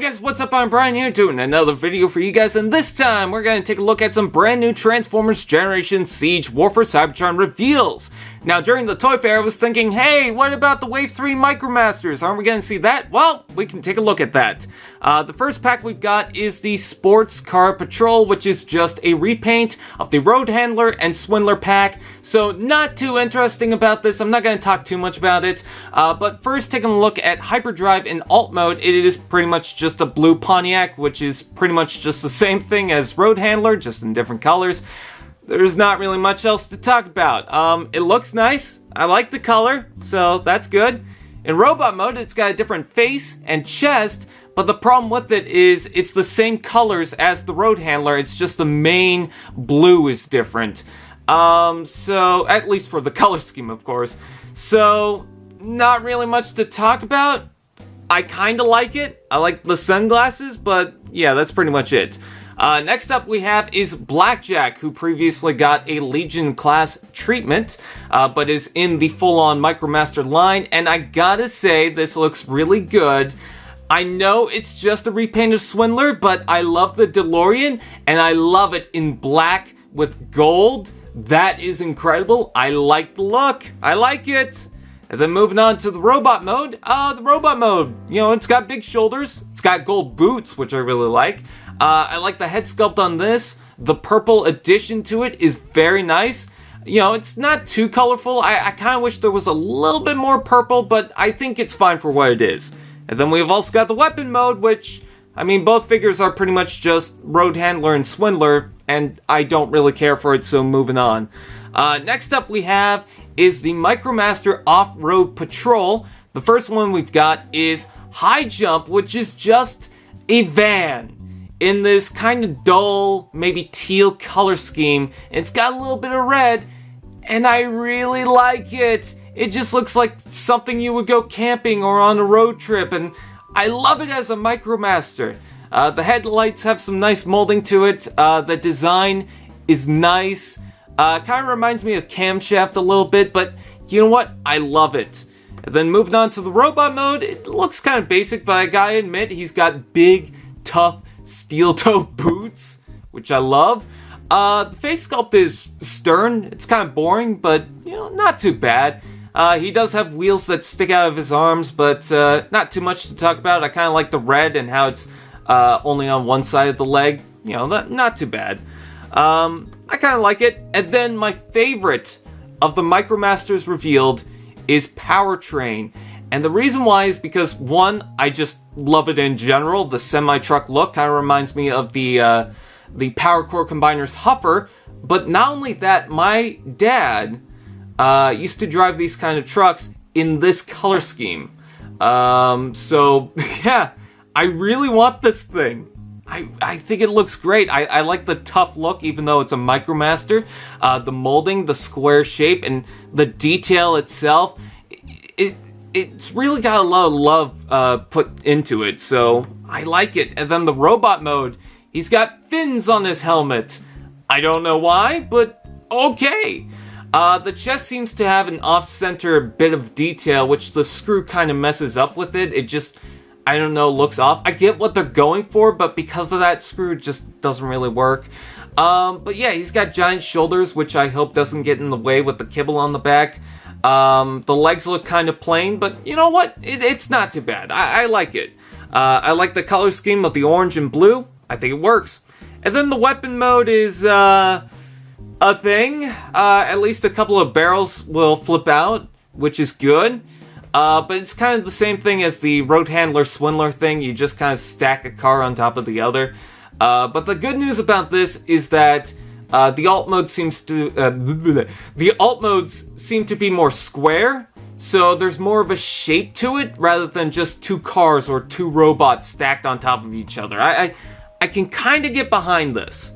guys, what's up? I'm Brian here doing another video for you guys, and this time we're going to take a look at some brand new Transformers Generation Siege Warfare Cybertron reveals. Now, during the Toy Fair, I was thinking, hey, what about the Wave 3 Micromasters? Aren't we going to see that? Well, we can take a look at that. The first pack we've got is the Sports Car Patrol, which is just a repaint of the Road Handler and Swindler pack. So, not too interesting about this. I'm not going to talk too much about it. But first, taking a look at Hyperdrive in Alt Mode, it is pretty much just a blue Pontiac, which is pretty much just the same thing as Road Handler, just in different colors. There's not really much else to talk about. It looks nice. I like the color, so that's good. In Robot Mode, it's got a different face and chest, but the problem with it is it's the same colors as the Road Handler. It's just the main blue is different. So, at least for the color scheme, of course. So, not really much to talk about. I kinda like it. I like the sunglasses, but yeah, that's pretty much it. Next up we have is Blackjack, who previously got a Legion class treatment, but is in the full-on Micromaster line, and I gotta say, this looks really good. I know it's just a repaint of Swindler, but I love the DeLorean, and I love it in black with gold. That is incredible. I like the look. I like it. And then moving on to the robot mode. You know, it's got big shoulders. It's got gold boots, which I really like. I like the head sculpt on this. The purple addition to it is very nice. You know, it's not too colorful. I kind of wish there was a little bit more purple, but I think it's fine for what it is. And then we've also got the weapon mode, which, I mean, both figures are pretty much just Road Handler and Swindler, and I don't really care for it, so moving on. Next up we have is the Micromaster Off-Road Patrol. The first one we've got is Highjump, which is just a van in this kind of dull, maybe teal color scheme. It's got a little bit of red, and I really like it. It just looks like something you would go camping or on a road trip, and I love it as a Micromaster. The headlights have some nice molding to it. The design is nice. Kind of reminds me of Camshaft a little bit, but you know what? I love it. And then moving on to the robot mode, it looks kind of basic, but I gotta admit, he's got big, tough, steel-toe boots, which I love. The face sculpt is stern. It's kind of boring, but, you know, not too bad. He does have wheels that stick out of his arms, but not too much to talk about. I kind of like the red and how it's only on one side of the leg. You know, not too bad. I kind of like it. And then my favorite of the Micromasters revealed is Powertrain. And the reason why is because, one, I just love it in general. The semi-truck look kind of reminds me of the Power Core Combiner's Huffer. But not only that, my dad used to drive these kind of trucks in this color scheme. So, yeah, I really want this thing. I think it looks great. I like the tough look, even though it's a Micromaster. The molding, the square shape, and the detail itself. It's really got a lot of love put into it, so I like it. And then the robot mode, he's got fins on his helmet. I don't know why, but okay. The chest seems to have an off-center bit of detail, which the screw kind of messes up with it. It just, I don't know, looks off. I get what they're going for, but because of that screw, it just doesn't really work. But yeah, he's got giant shoulders, which I hope doesn't get in the way with the kibble on the back. The legs look kind of plain, but you know what? It's not too bad. I like it. I like the color scheme of the orange and blue. I think it works. And then the weapon mode is, a thing. At least a couple of barrels will flip out, which is good. But it's kind of the same thing as the Road Handler Swindler thing. You just kind of stack a car on top of the other. But the good news about this is that the alt mode seems to the alt modes seem to be more square, so there's more of a shape to it rather than just two cars or two robots stacked on top of each other. I can kind of get behind this.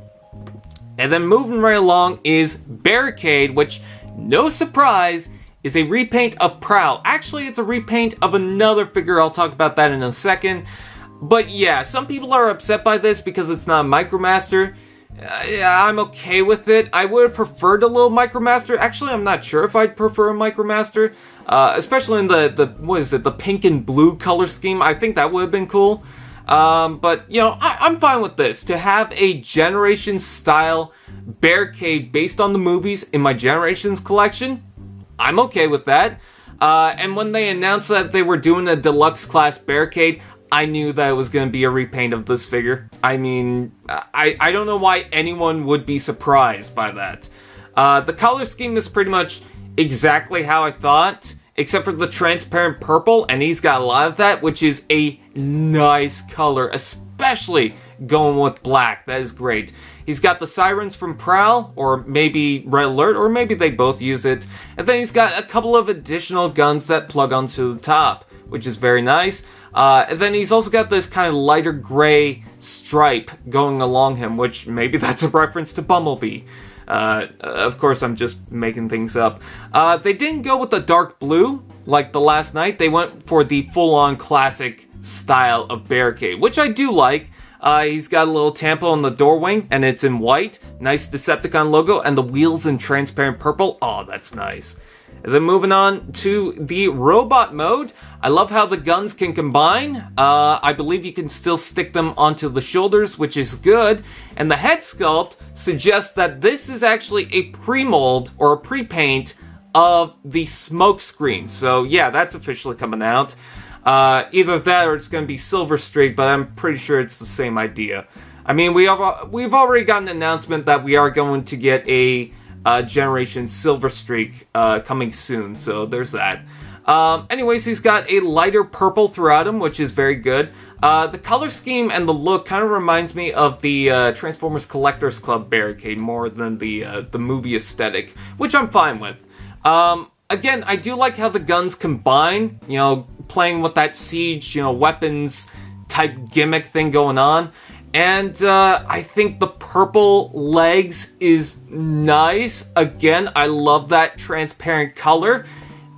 And then moving right along is Barricade, which, no surprise, is a repaint of Prowl. Actually, it's a repaint of another figure. I'll talk about that in a second. But yeah, some people are upset by this because it's not a Micromaster. Yeah, I'm okay with it. I would have preferred a little Micromaster. Actually, I'm not sure if I'd prefer a Micromaster. Especially in the what is it, the pink and blue color scheme. I think that would have been cool. But, you know, I'm fine with this. To have a Generations-style Barricade based on the movies in my Generations collection, I'm okay with that. And when they announced that they were doing a Deluxe Class Barricade, I knew that it was going to be a repaint of this figure. I mean, I don't know why anyone would be surprised by that. The color scheme is pretty much exactly how I thought, except for the transparent purple, and he's got a lot of that, which is a nice color, especially going with black. That is great. He's got the sirens from Prowl, or maybe Red Alert, or maybe they both use it. And then he's got a couple of additional guns that plug onto the top, which is very nice. And then he's also got this kind of lighter gray stripe going along him, which maybe that's a reference to Bumblebee. Of course, I'm just making things up. They didn't go with the dark blue like the last night. They went for the full-on classic style of Barricade, which I do like. He's got a little Tampa on the door wing, and it's in white. Nice Decepticon logo, and the wheels in transparent purple. Oh, that's nice. And then moving on to the robot mode. I love how the guns can combine. I believe you can still stick them onto the shoulders, which is good. And the head sculpt suggests that this is actually a pre-mold or a pre-paint of the smoke screen. So yeah, that's officially coming out. Either that or it's going to be Silver Streak, but I'm pretty sure it's the same idea. I mean, we've already got an announcement that we are going to get a Generation Silver Streak coming soon, so there's that. Anyways, he's got a lighter purple throughout him, which is very good. The color scheme and the look kind of reminds me of the Transformers Collectors Club Barricade more than the movie aesthetic, which I'm fine with. Again, I do like how the guns combine, you know, playing with that siege, you know, weapons type gimmick thing going on. And I think the purple legs is nice. Again, I love that transparent color.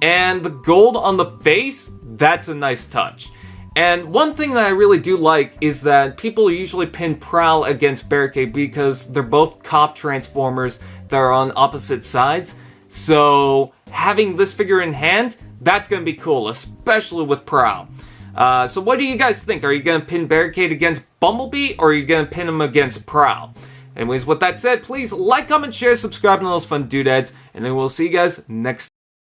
And the gold on the face, that's a nice touch. And one thing that I really do like is that people usually pin Prowl against Barricade because they're both cop Transformers that are on opposite sides. So having this figure in hand, that's going to be cool, especially with Prowl. So what do you guys think? Are you going to pin Barricade against Bumblebee, or are you going to pin him against Prowl? Anyways, with that said, please like, comment, share, subscribe, and all those fun doodads, and then we'll see you guys next time.